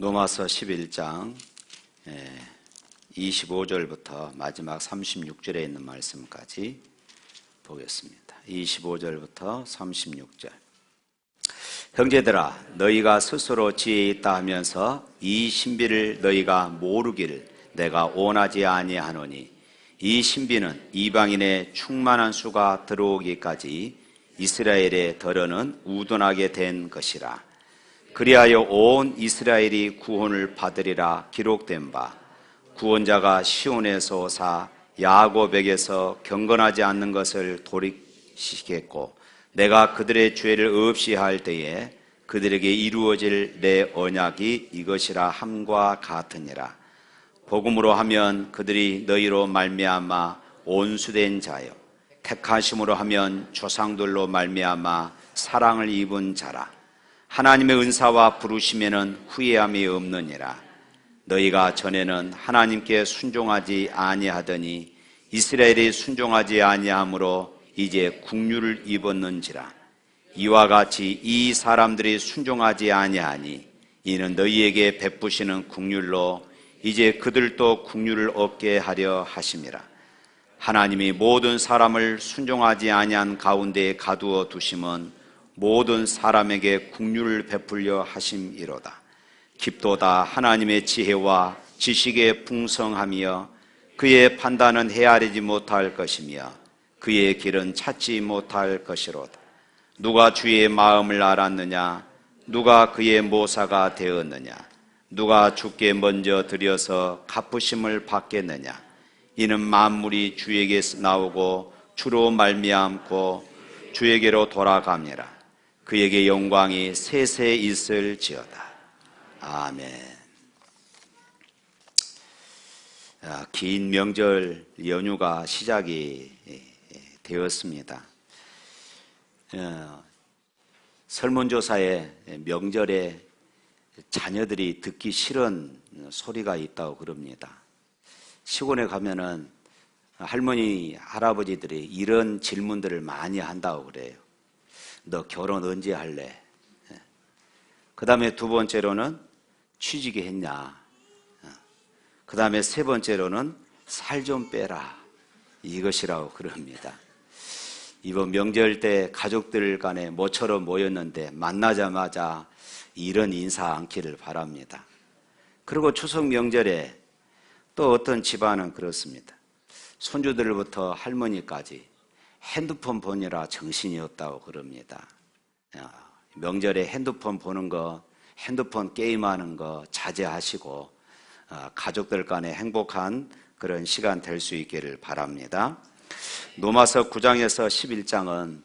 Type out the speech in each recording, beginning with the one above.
로마서 11장 25절부터 마지막 36절에 있는 말씀까지 보겠습니다. 25절부터 36절. 형제들아, 너희가 스스로 지혜 있다 하면서 이 신비를 너희가 모르기를 내가 원하지 아니하노니, 이 신비는 이방인의 충만한 수가 들어오기까지 이스라엘의 덜어는 우둔하게 된 것이라. 그리하여 온 이스라엘이 구원을 받으리라 기록된 바, 구원자가 시온에서 오사 야곱에게서 경건하지 않는 것을 돌이키겠고, 내가 그들의 죄를 없이 할 때에 그들에게 이루어질 내 언약이 이것이라 함과 같으니라. 복음으로 하면 그들이 너희로 말미암아 온수된 자요, 택하심으로 하면 조상들로 말미암아 사랑을 입은 자라. 하나님의 은사와 부르심에는 후회함이 없느니라. 너희가 전에는 하나님께 순종하지 아니하더니 이스라엘이 순종하지 아니하므로 이제 국류를 입었는지라. 이와 같이 이 사람들이 순종하지 아니하니 이는 너희에게 베푸시는 국률로 이제 그들도 국류를 얻게 하려 하심이라. 하나님이 모든 사람을 순종하지 아니한 가운데에 가두어 두심은 모든 사람에게 국류를 베풀려 하심이로다. 깊도다 하나님의 지혜와 지식의 풍성함이여 그의 판단은 헤아리지 못할 것이며 그의 길은 찾지 못할 것이로다. 누가 주의 마음을 알았느냐? 누가 그의 모사가 되었느냐? 누가 주께 먼저 드려서 갚으심을 받겠느냐? 이는 만물이 주에게서 나오고 주로 말미암고 주에게로 돌아갑니다. 그에게 영광이 세세 있을지어다. 아멘. 긴 명절 연휴가 시작이 되었습니다. 설문조사에 명절에 자녀들이 듣기 싫은 소리가 있다고 그럽니다. 시골에 가면은 할머니, 할아버지들이 이런 질문들을 많이 한다고 그래요. 너 결혼 언제 할래? 그 다음에 두 번째로는 취직이 했냐? 그 다음에 세 번째로는 살 좀 빼라. 이것이라고 그럽니다. 이번 명절 때 가족들 간에 모처럼 모였는데 만나자마자 이런 인사 않기를 바랍니다. 그리고 추석 명절에 또 어떤 집안은 그렇습니다. 손주들부터 할머니까지 핸드폰 보느라 정신이 없다고 그럽니다. 명절에 핸드폰 보는 거, 핸드폰 게임하는 거 자제하시고 가족들 간에 행복한 그런 시간 될 수 있기를 바랍니다. 로마서 9장에서 11장은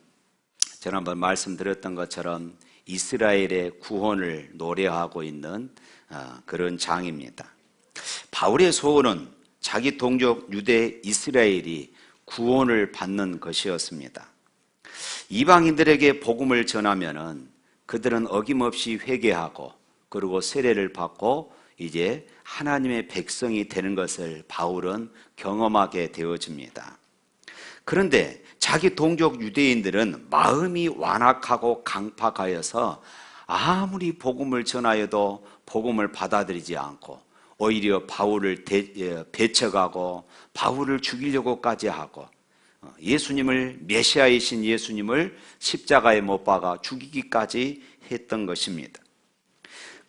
지난번 말씀드렸던 것처럼 이스라엘의 구원을 노래하고 있는 그런 장입니다. 바울의 소원은 자기 동족 유대 이스라엘이 구원을 받는 것이었습니다. 이방인들에게 복음을 전하면은 그들은 어김없이 회개하고 그리고 세례를 받고 이제 하나님의 백성이 되는 것을 바울은 경험하게 되어집니다. 그런데 자기 동족 유대인들은 마음이 완악하고 강팍하여서 아무리 복음을 전하여도 복음을 받아들이지 않고 오히려 바울을 배척하고 바울을 죽이려고까지 하고 예수님을, 메시아이신 예수님을 십자가에 못 박아 죽이기까지 했던 것입니다.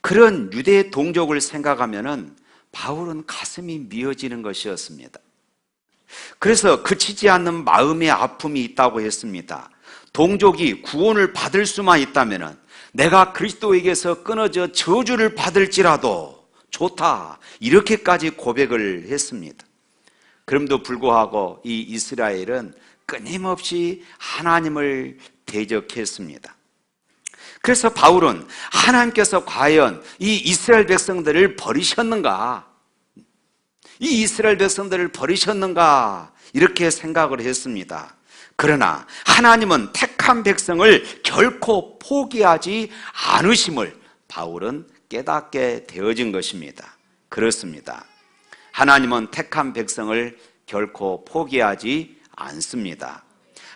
그런 유대 동족을 생각하면은 바울은 가슴이 미어지는 것이었습니다. 그래서 그치지 않는 마음의 아픔이 있다고 했습니다. 동족이 구원을 받을 수만 있다면은 내가 그리스도에게서 끊어져 저주를 받을지라도 좋다, 이렇게까지 고백을 했습니다. 그럼에도 불구하고 이 이스라엘은 끊임없이 하나님을 대적했습니다. 그래서 바울은 하나님께서 과연 이 이스라엘 백성들을 버리셨는가? 이 이스라엘 백성들을 버리셨는가? 이렇게 생각을 했습니다. 그러나 하나님은 택한 백성을 결코 포기하지 않으심을 바울은 깨닫게 되어진 것입니다. 그렇습니다. 하나님은 택한 백성을 결코 포기하지 않습니다.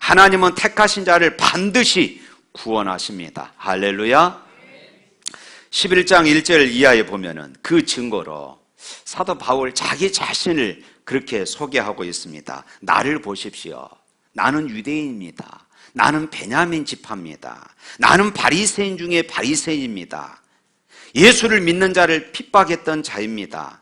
하나님은 택하신 자를 반드시 구원하십니다. 할렐루야. 11장 1절 이하에 보면은 그 증거로 사도 바울 자기 자신을 그렇게 소개하고 있습니다. 나를 보십시오. 나는 유대인입니다. 나는 베냐민 지파입니다. 나는 바리새인 중에 바리새인입니다. 예수를 믿는 자를 핍박했던 자입니다.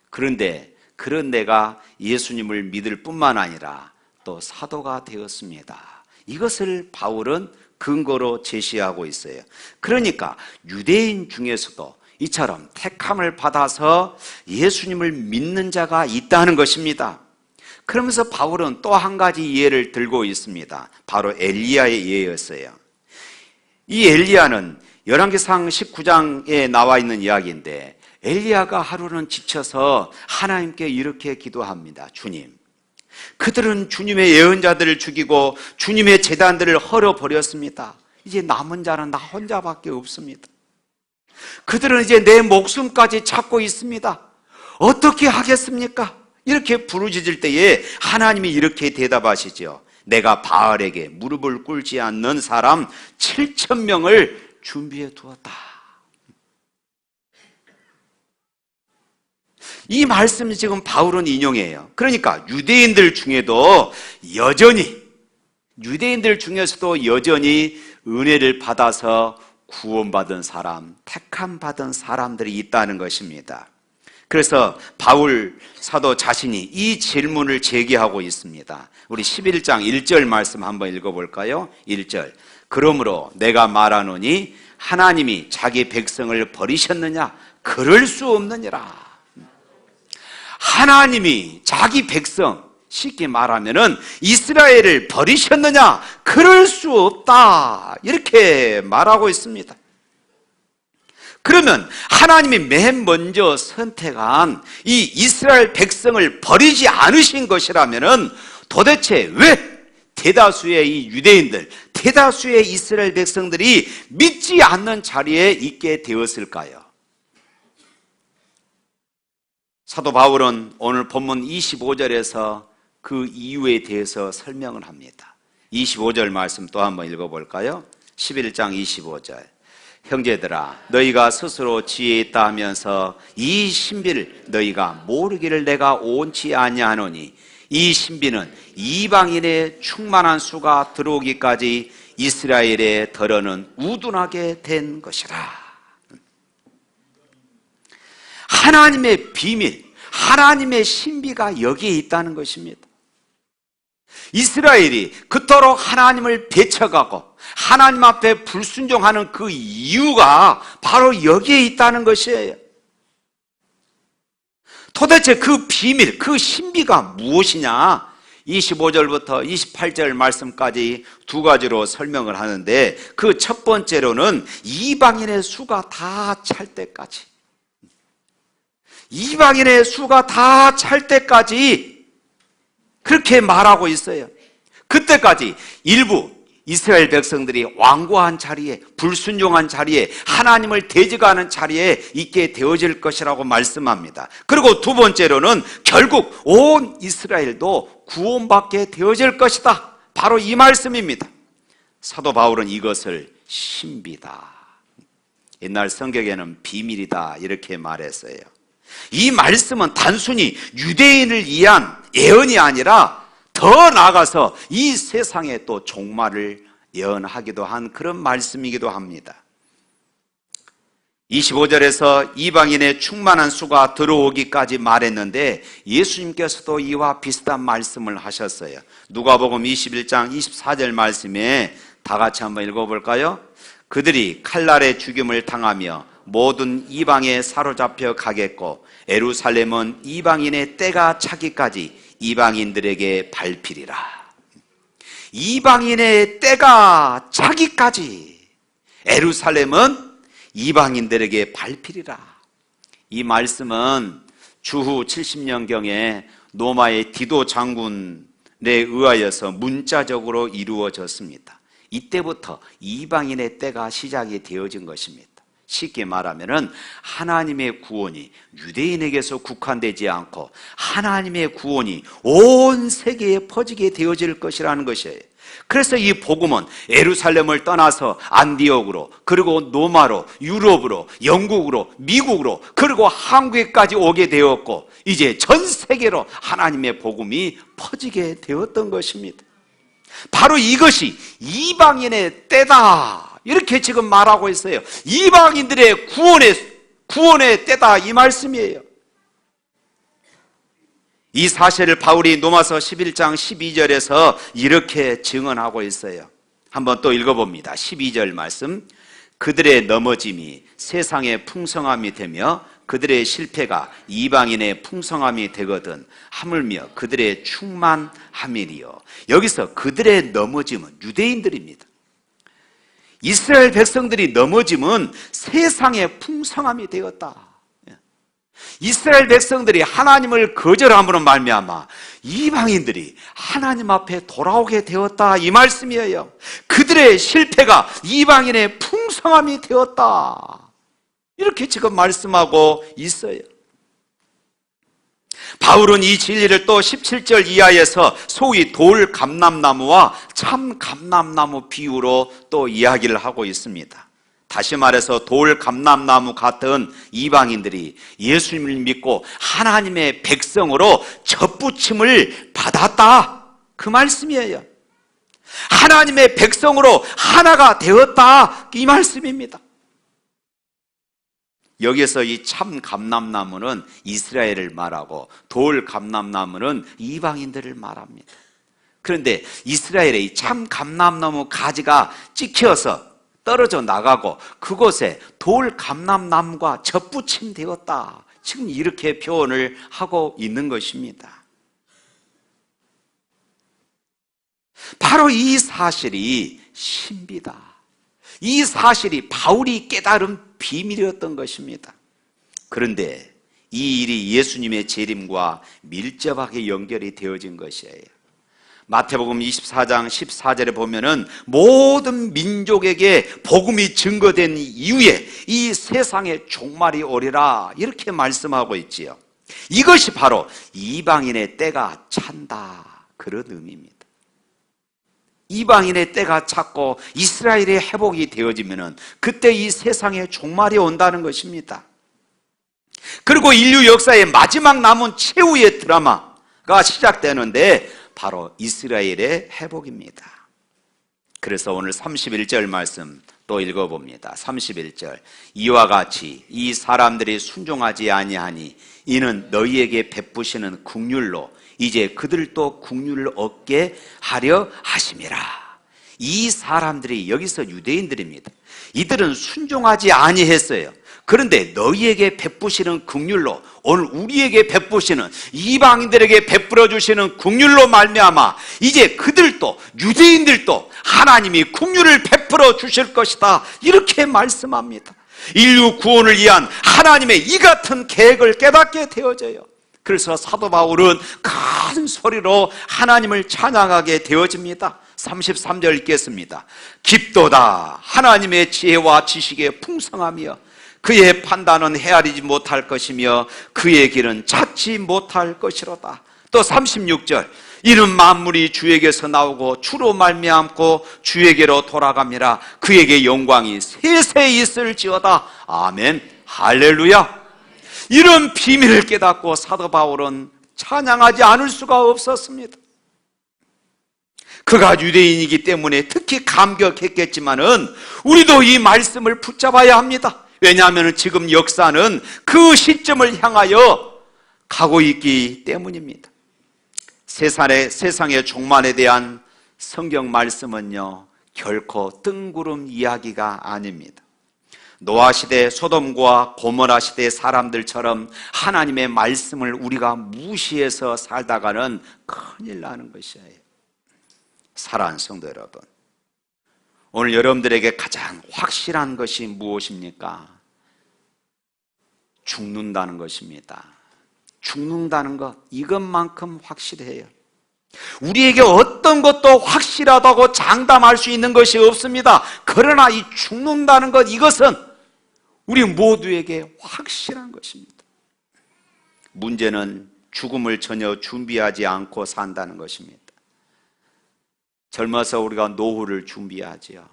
그런데 그런 내가 예수님을 믿을 뿐만 아니라 또 사도가 되었습니다. 이것을 바울은 근거로 제시하고 있어요. 그러니까 유대인 중에서도 이처럼 택함을 받아서 예수님을 믿는 자가 있다는 것입니다. 그러면서 바울은 또 한 가지 예를 들고 있습니다. 바로 엘리야의 예였어요. 이 엘리야는 열왕기상 19장에 나와 있는 이야기인데, 엘리야가 하루는 지쳐서 하나님께 이렇게 기도합니다. 주님, 그들은 주님의 예언자들을 죽이고 주님의 제단들을 헐어버렸습니다. 이제 남은 자는 나 혼자밖에 없습니다. 그들은 이제 내 목숨까지 찾고 있습니다. 어떻게 하겠습니까? 이렇게 부르짖을 때에 하나님이 이렇게 대답하시죠. 내가 바알에게 무릎을 꿇지 않는 사람 7,000명을 준비해 두었다. 이 말씀을 지금 바울은 인용해요. 그러니까 유대인들 중에서도 여전히 은혜를 받아서 구원받은 사람, 택함받은 사람들이 있다는 것입니다. 그래서 바울 사도 자신이 이 질문을 제기하고 있습니다. 우리 11장 1절 말씀 한번 읽어볼까요? 1절. 그러므로 내가 말하노니 하나님이 자기 백성을 버리셨느냐? 그럴 수 없느니라. 하나님이 자기 백성, 쉽게 말하면은 이스라엘을 버리셨느냐? 그럴 수 없다. 이렇게 말하고 있습니다. 그러면 하나님이 맨 먼저 선택한 이 이스라엘 백성을 버리지 않으신 것이라면은 도대체 왜 대다수의 이 유대인들, 대다수의 이스라엘 백성들이 믿지 않는 자리에 있게 되었을까요? 사도 바울은 오늘 본문 25절에서 그 이유에 대해서 설명을 합니다. 25절 말씀 또 한번 읽어볼까요? 11장 25절. 형제들아, 너희가 스스로 지혜 있다 하면서 이 신비를 너희가 모르기를 내가 원치 아니하노니 이 신비는 이방인의 충만한 수가 들어오기까지 이스라엘의 덜어는 우둔하게 된 것이라. 하나님의 비밀, 하나님의 신비가 여기에 있다는 것입니다. 이스라엘이 그토록 하나님을 배척하고 하나님 앞에 불순종하는 그 이유가 바로 여기에 있다는 것이에요. 도대체 그 비밀, 그 신비가 무엇이냐? 25절부터 28절 말씀까지 두 가지로 설명을 하는데, 그 첫 번째로는 이방인의 수가 다 찰 때까지, 이방인의 수가 다 찰 때까지 그렇게 말하고 있어요. 그때까지 일부 이스라엘 백성들이 완고한 자리에, 불순종한 자리에, 하나님을 대적하는 자리에 있게 되어질 것이라고 말씀합니다. 그리고 두 번째로는 결국 온 이스라엘도 구원받게 되어질 것이다. 바로 이 말씀입니다. 사도 바울은 이것을 신비다, 옛날 성경에는 비밀이다 이렇게 말했어요. 이 말씀은 단순히 유대인을 위한 예언이 아니라 더 나아가서 이 세상의 또 종말을 예언하기도 한 그런 말씀이기도 합니다. 25절에서 이방인의 충만한 수가 들어오기까지 말했는데, 예수님께서도 이와 비슷한 말씀을 하셨어요. 누가복음 21장 24절 말씀에 다 같이 한번 읽어볼까요? 그들이 칼날의 죽임을 당하며 모든 이방에 사로잡혀 가겠고 예루살렘은 이방인의 때가 차기까지 이방인들에게 밟히리라. 이방인의 때가 차기까지 예루살렘은 이방인들에게 밟히리라. 이 말씀은 주후 70년경에 로마의 디도 장군에 의하여서 문자적으로 이루어졌습니다. 이때부터 이방인의 때가 시작이 되어진 것입니다. 쉽게 말하면은 하나님의 구원이 유대인에게서 국한되지 않고 하나님의 구원이 온 세계에 퍼지게 되어질 것이라는 것이에요. 그래서 이 복음은 예루살렘을 떠나서 안디옥으로, 그리고 노마로, 유럽으로, 영국으로, 미국으로, 그리고 한국에까지 오게 되었고, 이제 전 세계로 하나님의 복음이 퍼지게 되었던 것입니다. 바로 이것이 이방인의 때다, 이렇게 지금 말하고 있어요. 이방인들의 구원의 때다, 이 말씀이에요. 이 사실을 바울이 로마서 11장 12절에서 이렇게 증언하고 있어요. 한번 또 읽어봅니다. 12절 말씀. 그들의 넘어짐이 세상의 풍성함이 되며 그들의 실패가 이방인의 풍성함이 되거든 하물며 그들의 충만함이리요. 여기서 그들의 넘어짐은 유대인들입니다. 이스라엘 백성들이 넘어짐은 세상의 풍성함이 되었다. 이스라엘 백성들이 하나님을 거절함으로 말미암아 이방인들이 하나님 앞에 돌아오게 되었다, 이 말씀이에요. 그들의 실패가 이방인의 풍성함이 되었다, 이렇게 지금 말씀하고 있어요. 바울은 이 진리를 또 17절 이하에서 소위 돌 감람나무와 참 감람나무 비유로 또 이야기를 하고 있습니다. 다시 말해서 돌 감람나무 같은 이방인들이 예수님을 믿고 하나님의 백성으로 접붙임을 받았다, 그 말씀이에요. 하나님의 백성으로 하나가 되었다, 이 말씀입니다. 여기서 이 참 감람나무는 이스라엘을 말하고 돌 감람나무는 이방인들을 말합니다. 그런데 이스라엘의 이 참 감람나무 가지가 찍혀서 떨어져 나가고 그곳에 돌 감람나무가 접붙임 되었다, 지금 이렇게 표현을 하고 있는 것입니다. 바로 이 사실이 신비다, 이 사실이 바울이 깨달은 비밀이었던 것입니다. 그런데 이 일이 예수님의 재림과 밀접하게 연결이 되어진 것이에요. 마태복음 24장 14절에 보면은 모든 민족에게 복음이 증거된 이후에 이 세상의 종말이 오리라, 이렇게 말씀하고 있지요. 이것이 바로 이방인의 때가 찬다, 그런 의미입니다. 이방인의 때가 찼고 이스라엘의 회복이 되어지면은 그때 이 세상에 종말이 온다는 것입니다. 그리고 인류 역사의 마지막 남은 최후의 드라마가 시작되는데 바로 이스라엘의 회복입니다. 그래서 오늘 31절 말씀 또 읽어봅니다. 31절. 이와 같이 이 사람들이 순종하지 아니하니 이는 너희에게 베푸시는 긍휼로 이제 그들도 긍휼을 얻게 하려 하심이라. 이 사람들이 여기서 유대인들입니다. 이들은 순종하지 아니했어요. 그런데 너희에게 베푸시는 긍휼로, 오늘 우리에게 베푸시는, 이방인들에게 베풀어 주시는 긍휼로 말미암아 이제 그들도, 유대인들도 하나님이 긍휼을 베풀어 주실 것이다, 이렇게 말씀합니다. 인류 구원을 위한 하나님의 이 같은 계획을 깨닫게 되어져요. 그래서 사도 바울은 큰 소리로 하나님을 찬양하게 되어집니다. 33절 읽겠습니다. 깊도다 하나님의 지혜와 지식의 풍성하며 그의 판단은 헤아리지 못할 것이며 그의 길은 찾지 못할 것이로다. 또 36절. 이는 만물이 주에게서 나오고 주로 말미암고 주에게로 돌아갑니다. 그에게 영광이 세세 있을지어다. 아멘. 할렐루야. 이런 비밀을 깨닫고 사도 바울은 찬양하지 않을 수가 없었습니다. 그가 유대인이기 때문에 특히 감격했겠지만은 우리도 이 말씀을 붙잡아야 합니다. 왜냐하면 지금 역사는 그 시점을 향하여 가고 있기 때문입니다. 세상의 종말에 대한 성경 말씀은요, 결코 뜬구름 이야기가 아닙니다. 노아 시대 소돔과 고모라 시대 사람들처럼 하나님의 말씀을 우리가 무시해서 살다가는 큰일 나는 것이에요. 사랑하는 성도 여러분, 오늘 여러분들에게 가장 확실한 것이 무엇입니까? 죽는다는 것입니다. 죽는다는 것, 이것만큼 확실해요. 우리에게 어떤 것도 확실하다고 장담할 수 있는 것이 없습니다. 그러나 이 죽는다는 것, 이것은 우리 모두에게 확실한 것입니다. 문제는 죽음을 전혀 준비하지 않고 산다는 것입니다. 젊어서 우리가 노후를 준비하지요.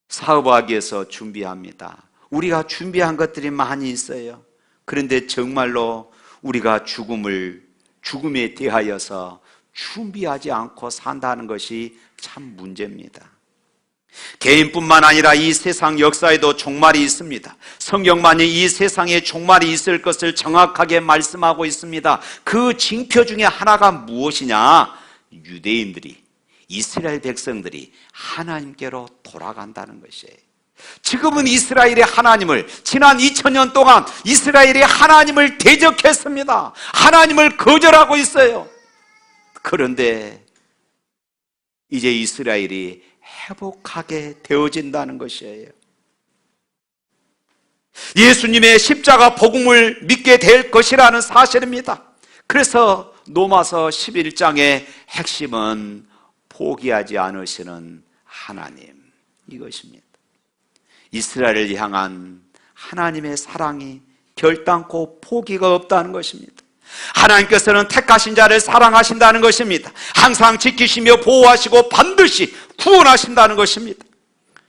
사업하기 위해서 준비합니다. 우리가 준비한 것들이 많이 있어요. 그런데 정말로 우리가 죽음에 대하여서 준비하지 않고 산다는 것이 참 문제입니다. 개인뿐만 아니라 이 세상 역사에도 종말이 있습니다. 성경만이 이 세상에 종말이 있을 것을 정확하게 말씀하고 있습니다. 그 징표 중에 하나가 무엇이냐? 유대인들이, 이스라엘 백성들이 하나님께로 돌아간다는 것이에요. 지금은 이스라엘의 하나님을, 지난 2000년 동안 이스라엘이 하나님을 대적했습니다. 하나님을 거절하고 있어요. 그런데 이제 이스라엘이 회복하게 되어진다는 것이에요. 예수님의 십자가 복음을 믿게 될 것이라는 사실입니다. 그래서 로마서 11장의 핵심은 포기하지 않으시는 하나님, 이것입니다. 이스라엘을 향한 하나님의 사랑이 결단코 포기가 없다는 것입니다. 하나님께서는 택하신 자를 사랑하신다는 것입니다. 항상 지키시며 보호하시고 반드시 구원하신다는 것입니다.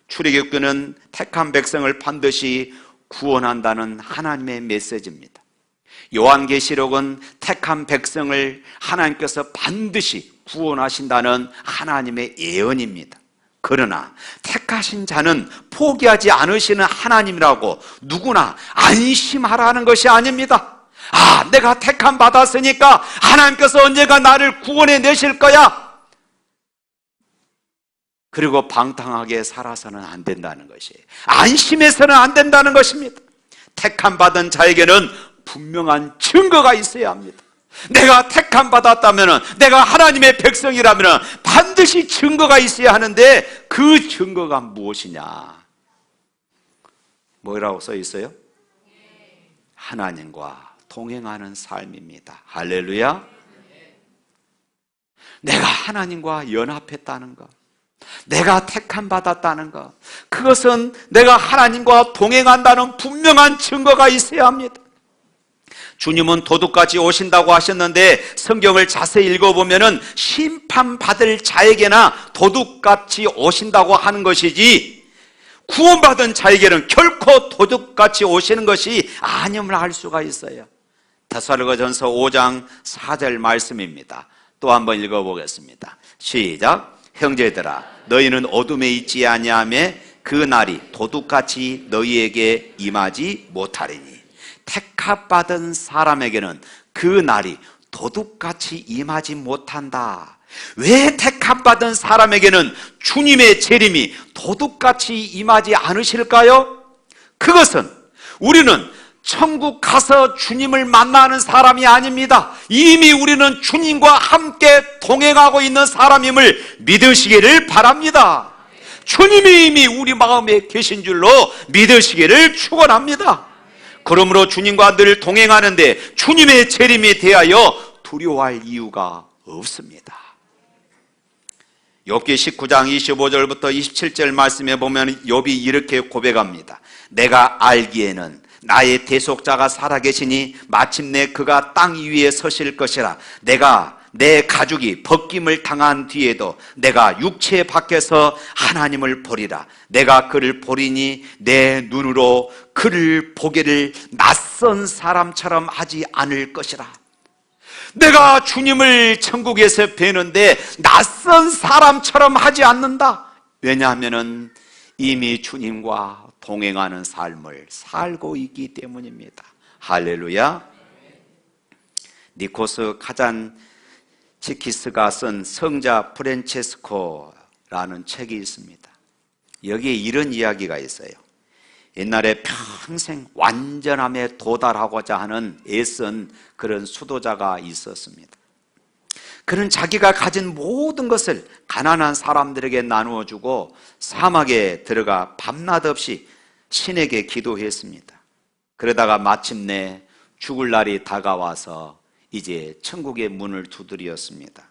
출애굽기는 택한 백성을 반드시 구원한다는 하나님의 메시지입니다. 요한계시록은 택한 백성을 하나님께서 반드시 구원하신다는 하나님의 예언입니다. 그러나 택하신 자는 포기하지 않으시는 하나님이라고 누구나 안심하라는 것이 아닙니다. 내가 택함 받았으니까 하나님께서 언젠가 나를 구원해 내실 거야, 그리고 방탕하게 살아서는 안 된다는 것이에요. 안심해서는 안 된다는 것입니다. 택함 받은 자에게는 분명한 증거가 있어야 합니다. 내가 택함 받았다면, 내가 하나님의 백성이라면 반드시 증거가 있어야 하는데 그 증거가 무엇이냐? 뭐라고 써 있어요? 하나님과 동행하는 삶입니다. 할렐루야. 내가 하나님과 연합했다는 것, 내가 택함 받았다는 것, 그것은 내가 하나님과 동행한다는 분명한 증거가 있어야 합니다. 주님은 도둑같이 오신다고 하셨는데 성경을 자세히 읽어보면 심판받을 자에게나 도둑같이 오신다고 하는 것이지, 구원받은 자에게는 결코 도둑같이 오시는 것이 아님을 알 수가 있어요. 데살로니가전서 5장 4절 말씀입니다. 또 한번 읽어보겠습니다. 시작. 형제들아, 너희는 어둠에 있지 아니하며 그 날이 도둑같이 너희에게 임하지 못하리니, 택합받은 사람에게는 그 날이 도둑같이 임하지 못한다. 왜 택합받은 사람에게는 주님의 재림이 도둑같이 임하지 않으실까요? 그것은 우리는 천국 가서 주님을 만나는 사람이 아닙니다. 이미 우리는 주님과 함께 동행하고 있는 사람임을 믿으시기를 바랍니다. 주님이 이미 우리 마음에 계신 줄로 믿으시기를 축원합니다. 그러므로 주님과 늘 동행하는데 주님의 재림에 대하여 두려워할 이유가 없습니다. 욥기 19장 25절부터 27절 말씀에 보면 욥이 이렇게 고백합니다. 내가 알기에는 나의 대속자가 살아계시니 마침내 그가 땅 위에 서실 것이라. 내가 내 가죽이 벗김을 당한 뒤에도 내가 육체 밖에서 하나님을 보리라. 내가 그를 보리니 내 눈으로 그를 보기를 낯선 사람처럼 하지 않을 것이라. 내가 주님을 천국에서 뵈는데 낯선 사람처럼 하지 않는다. 왜냐하면 이미 주님과 동행하는 삶을 살고 있기 때문입니다. 할렐루야. 니코스 카잔치키스가 쓴 성자 프란체스코라는 책이 있습니다. 여기에 이런 이야기가 있어요. 옛날에 평생 완전함에 도달하고자 하는 애쓴 그런 수도자가 있었습니다. 그는 자기가 가진 모든 것을 가난한 사람들에게 나누어주고 사막에 들어가 밤낮 없이 신에게 기도했습니다. 그러다가 마침내 죽을 날이 다가와서 이제 천국의 문을 두드렸습니다.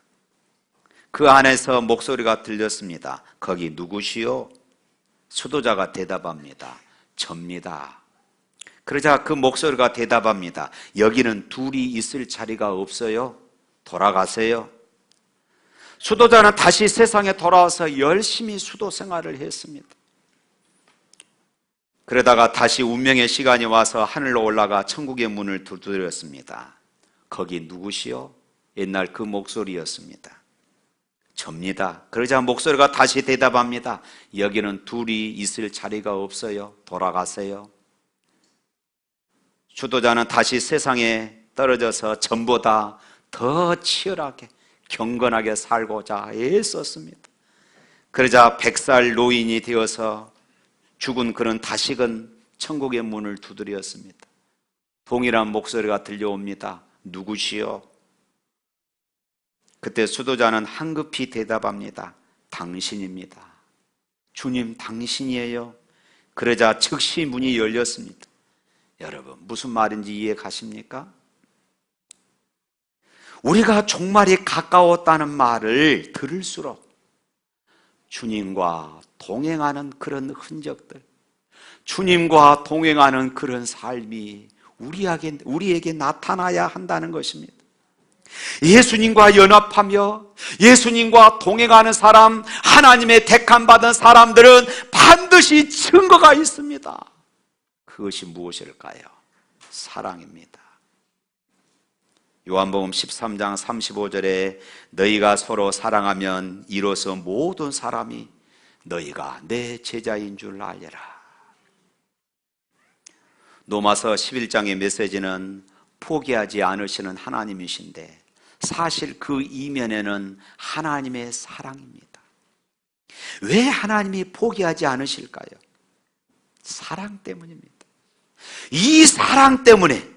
그 안에서 목소리가 들렸습니다. 거기 누구시오? 수도자가 대답합니다. 접니다. 그러자 그 목소리가 대답합니다. 여기는 둘이 있을 자리가 없어요. 돌아가세요. 수도자는 다시 세상에 돌아와서 열심히 수도 생활을 했습니다. 그러다가 다시 운명의 시간이 와서 하늘로 올라가 천국의 문을 두드렸습니다. 거기 누구시오? 옛날 그 목소리였습니다. 접니다. 그러자 목소리가 다시 대답합니다. 여기는 둘이 있을 자리가 없어요. 돌아가세요. 수도자는 다시 세상에 떨어져서 전보다 더 치열하게 경건하게 살고자 애썼습니다. 그러자 100살 노인이 되어서 죽은 그는 다시금 천국의 문을 두드렸습니다. 동일한 목소리가 들려옵니다. 누구시오? 그때 수도자는 황급히 대답합니다. 당신입니다. 주님, 당신이에요. 그러자 즉시 문이 열렸습니다. 여러분, 무슨 말인지 이해 가십니까? 우리가 종말이 가까웠다는 말을 들을수록 주님과 동행하는 그런 흔적들, 주님과 동행하는 그런 삶이 우리에게 나타나야 한다는 것입니다. 예수님과 연합하며 예수님과 동행하는 사람, 하나님의 택함받은 사람들은 반드시 증거가 있습니다. 그것이 무엇일까요? 사랑입니다. 요한복음 13장 35절에 너희가 서로 사랑하면 이로써 모든 사람이 너희가 내 제자인 줄 알려라. 로마서 11장의 메시지는 포기하지 않으시는 하나님이신데 사실 그 이면에는 하나님의 사랑입니다. 왜 하나님이 포기하지 않으실까요? 사랑 때문입니다. 이 사랑 때문에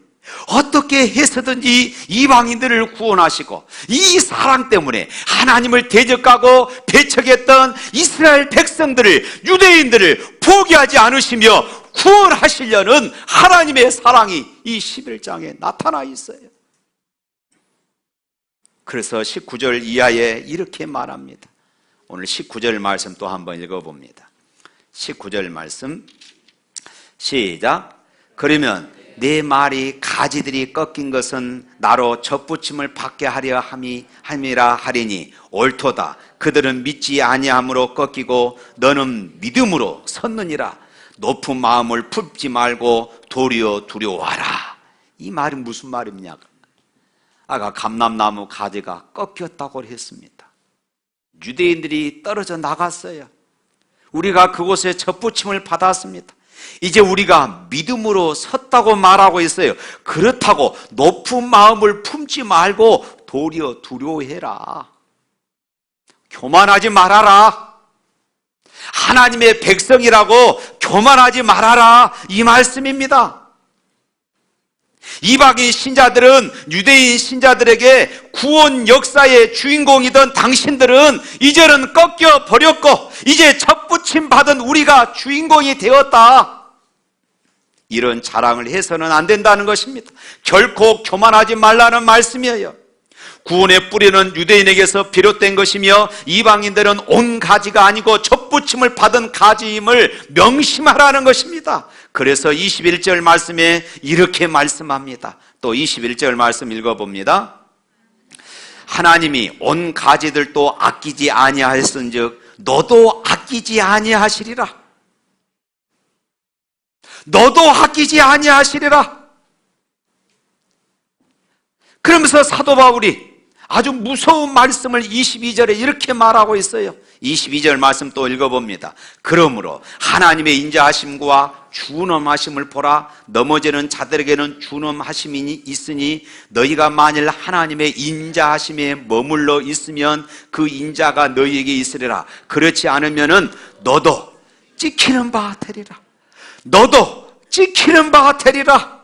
어떻게 해서든지 이방인들을 구원하시고, 이 사랑 때문에 하나님을 대적하고 배척했던 이스라엘 백성들을, 유대인들을 포기하지 않으시며 구원하시려는 하나님의 사랑이 이 11장에 나타나 있어요. 그래서 19절 이하에 이렇게 말합니다. 오늘 19절 말씀 또 한번 읽어봅니다. 19절 말씀 시작. 그러면 내 말이 가지들이 꺾인 것은 나로 젖붙임을 받게 하려 함이라 하리니 옳도다. 그들은 믿지 아니함으로 꺾이고 너는 믿음으로 섰느니라. 높은 마음을 품지 말고 도리어 두려워하라. 이 말은 무슨 말입니까? 아까 감람나무 가지가 꺾였다고 했습니다. 유대인들이 떨어져 나갔어요. 우리가 그곳에 젖붙임을 받았습니다. 이제 우리가 믿음으로 섰다고 말하고 있어요. 그렇다고 높은 마음을 품지 말고 도리어 두려워해라. 교만하지 말아라. 하나님의 백성이라고 교만하지 말아라. 이 말씀입니다. 이방인 신자들은 유대인 신자들에게 구원 역사의 주인공이던 당신들은 이제는 꺾여 버렸고 이제 젖붙임 받은 우리가 주인공이 되었다. 이런 자랑을 해서는 안 된다는 것입니다. 결코 교만하지 말라는 말씀이에요. 구원의 뿌리는 유대인에게서 비롯된 것이며 이방인들은 온 가지가 아니고 젖붙임을 받은 가지임을 명심하라는 것입니다. 그래서 21절 말씀에 이렇게 말씀합니다. 또 21절 말씀 읽어봅니다. 하나님이 온 가지들도 아끼지 아니하였은즉 너도 아끼지 아니하시리라. 너도 아끼지 아니하시리라. 그러면서 사도 바울이 아주 무서운 말씀을 22절에 이렇게 말하고 있어요. 22절 말씀 또 읽어봅니다. 그러므로 하나님의 인자하심과 준엄하심을 보라. 넘어지는 자들에게는 준엄하심이 있으니 너희가 만일 하나님의 인자하심에 머물러 있으면 그 인자가 너희에게 있으리라. 그렇지 않으면은 너도 찍히는 바 되리라. 너도 찍히는 바 되리라.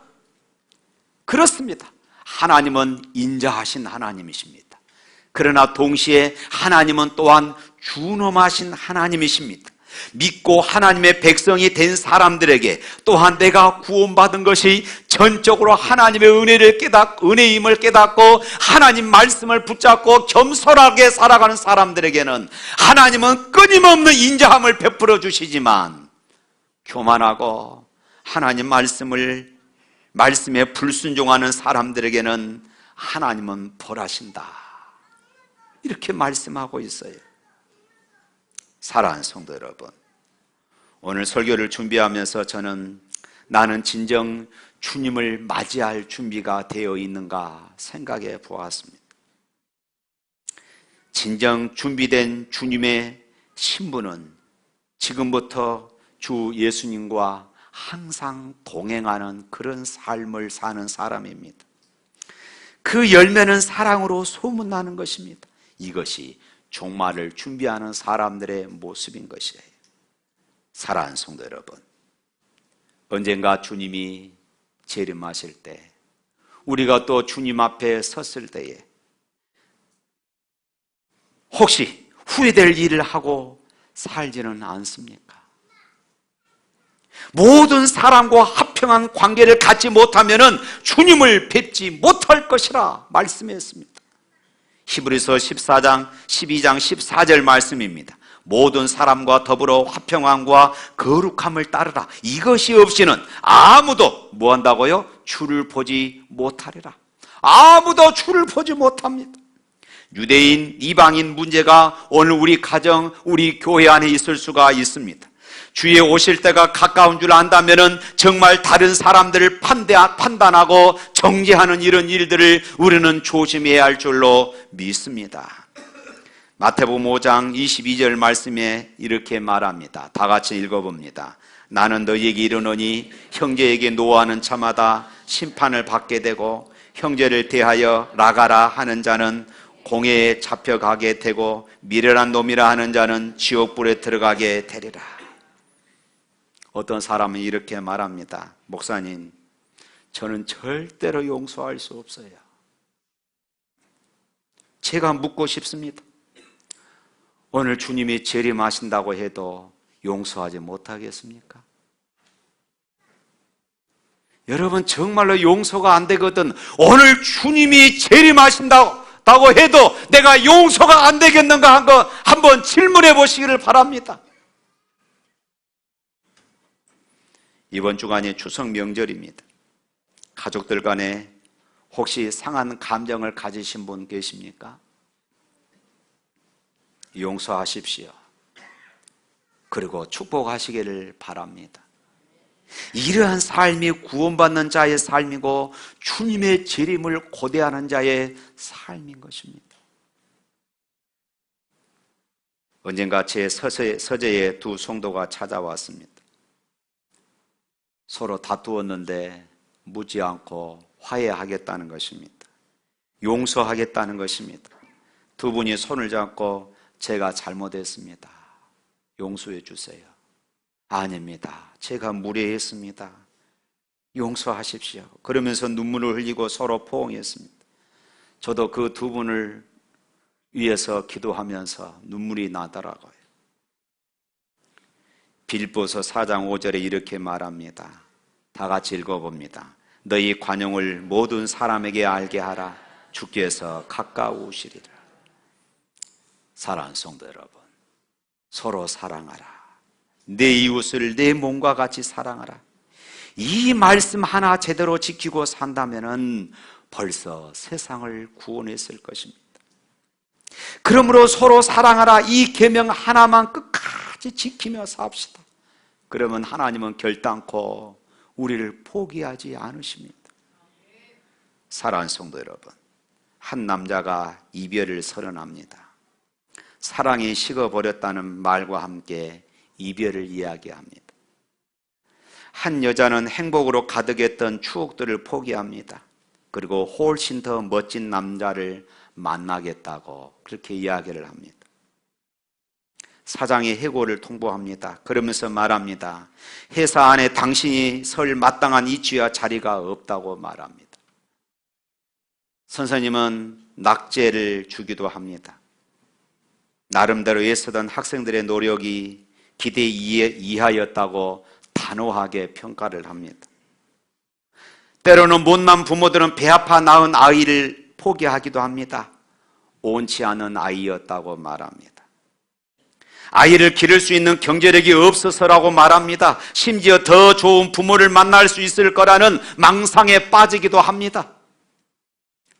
그렇습니다. 하나님은 인자하신 하나님이십니다. 그러나 동시에 하나님은 또한 준엄하신 하나님이십니다. 믿고 하나님의 백성이 된 사람들에게 또한 내가 구원받은 것이 전적으로 하나님의 은혜임을 깨닫고 하나님 말씀을 붙잡고 겸손하게 살아가는 사람들에게는 하나님은 끊임없는 인자함을 베풀어 주시지만 교만하고 하나님 말씀에 불순종하는 사람들에게는 하나님은 벌하신다. 이렇게 말씀하고 있어요. 사랑하는 성도 여러분, 오늘 설교를 준비하면서 저는 나는 진정 주님을 맞이할 준비가 되어 있는가 생각해 보았습니다. 진정 준비된 주님의 신부는 지금부터 주 예수님과 항상 동행하는 그런 삶을 사는 사람입니다. 그 열매는 사랑으로 소문나는 것입니다. 이것이 종말을 준비하는 사람들의 모습인 것이에요. 사랑하는 성도 여러분, 언젠가 주님이 재림하실 때, 우리가 또 주님 앞에 섰을 때에 혹시 후회될 일을 하고 살지는 않습니까? 모든 사람과 합평한 관계를 갖지 못하면 주님을 뵙지 못할 것이라 말씀했습니다. 히브리서 14장, 12장, 14절 말씀입니다. 모든 사람과 더불어 화평함과 거룩함을 따르라. 이것이 없이는 아무도 뭐 한다고요? 주를 보지 못하리라. 아무도 주를 보지 못합니다. 유대인, 이방인 문제가 오늘 우리 가정, 우리 교회 안에 있을 수가 있습니다. 주의 오실 때가 가까운 줄 안다면 정말 다른 사람들을 판단하고 정죄하는 이런 일들을 우리는 조심해야 할 줄로 믿습니다. 마태복음 5장 22절 말씀에 이렇게 말합니다. 다 같이 읽어봅니다. 나는 너희에게 이르노니 형제에게 노하는 자마다 심판을 받게 되고 형제를 대하여 나가라 하는 자는 공회에 잡혀가게 되고 미련한 놈이라 하는 자는 지옥불에 들어가게 되리라. 어떤 사람은 이렇게 말합니다. 목사님, 저는 절대로 용서할 수 없어요. 제가 묻고 싶습니다. 오늘 주님이 재림하신다고 해도 용서하지 못하겠습니까? 여러분, 정말로 용서가 안 되거든 오늘 주님이 재림하신다고 해도 내가 용서가 안 되겠는가 한번 질문해 보시기를 바랍니다. 이번 주간이 추석 명절입니다. 가족들 간에 혹시 상한 감정을 가지신 분 계십니까? 용서하십시오. 그리고 축복하시기를 바랍니다. 이러한 삶이 구원받는 자의 삶이고 주님의 재림을 고대하는 자의 삶인 것입니다. 언젠가 제 서재에 두 성도가 찾아왔습니다. 서로 다투었는데 묻지 않고 화해하겠다는 것입니다. 용서하겠다는 것입니다. 두 분이 손을 잡고 제가 잘못했습니다. 용서해 주세요. 아닙니다. 제가 무례했습니다. 용서하십시오. 그러면서 눈물을 흘리고 서로 포옹했습니다. 저도 그 두 분을 위해서 기도하면서 눈물이 나더라고요. 빌보서 4장 5절에 이렇게 말합니다. 다 같이 읽어봅니다. 너희 관용을 모든 사람에게 알게 하라. 주께서 가까우시리라. 사랑하는 성도 여러분, 서로 사랑하라. 내 이웃을 내 몸과 같이 사랑하라. 이 말씀 하나 제대로 지키고 산다면 벌써 세상을 구원했을 것입니다. 그러므로 서로 사랑하라 이 계명 하나만 끝까지 지키며 삽시다. 그러면 하나님은 결단코 우리를 포기하지 않으십니다. 사랑하는 성도 여러분, 한 남자가 이별을 선언합니다. 사랑이 식어버렸다는 말과 함께 이별을 이야기합니다. 한 여자는 행복으로 가득했던 추억들을 포기합니다. 그리고 훨씬 더 멋진 남자를 만나겠다고 그렇게 이야기를 합니다. 사장이 해고를 통보합니다. 그러면서 말합니다. 회사 안에 당신이 설 마땅한 위치와 자리가 없다고 말합니다. 선생님은 낙제를 주기도 합니다. 나름대로 애쓰던 학생들의 노력이 기대 이하였다고 단호하게 평가를 합니다. 때로는 못난 부모들은 배 아파 낳은 아이를 포기하기도 합니다. 옳지 않은 아이였다고 말합니다. 아이를 기를 수 있는 경제력이 없어서라고 말합니다. 심지어 더 좋은 부모를 만날 수 있을 거라는 망상에 빠지기도 합니다.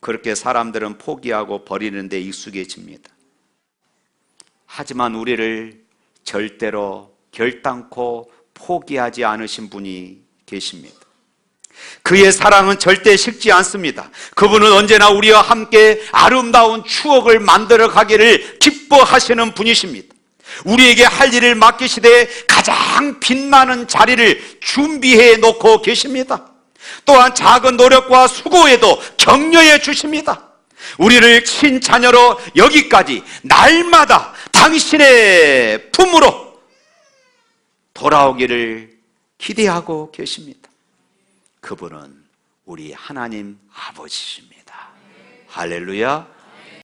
그렇게 사람들은 포기하고 버리는 데 익숙해집니다. 하지만 우리를 절대로 결단코 포기하지 않으신 분이 계십니다. 그의 사랑은 절대 식지 않습니다. 그분은 언제나 우리와 함께 아름다운 추억을 만들어 가기를 기뻐하시는 분이십니다. 우리에게 할 일을 맡기시되 가장 빛나는 자리를 준비해 놓고 계십니다. 또한 작은 노력과 수고에도 격려해 주십니다. 우리를 친자녀로 여기까지 날마다 당신의 품으로 돌아오기를 기대하고 계십니다. 그분은 우리 하나님 아버지십니다. 할렐루야.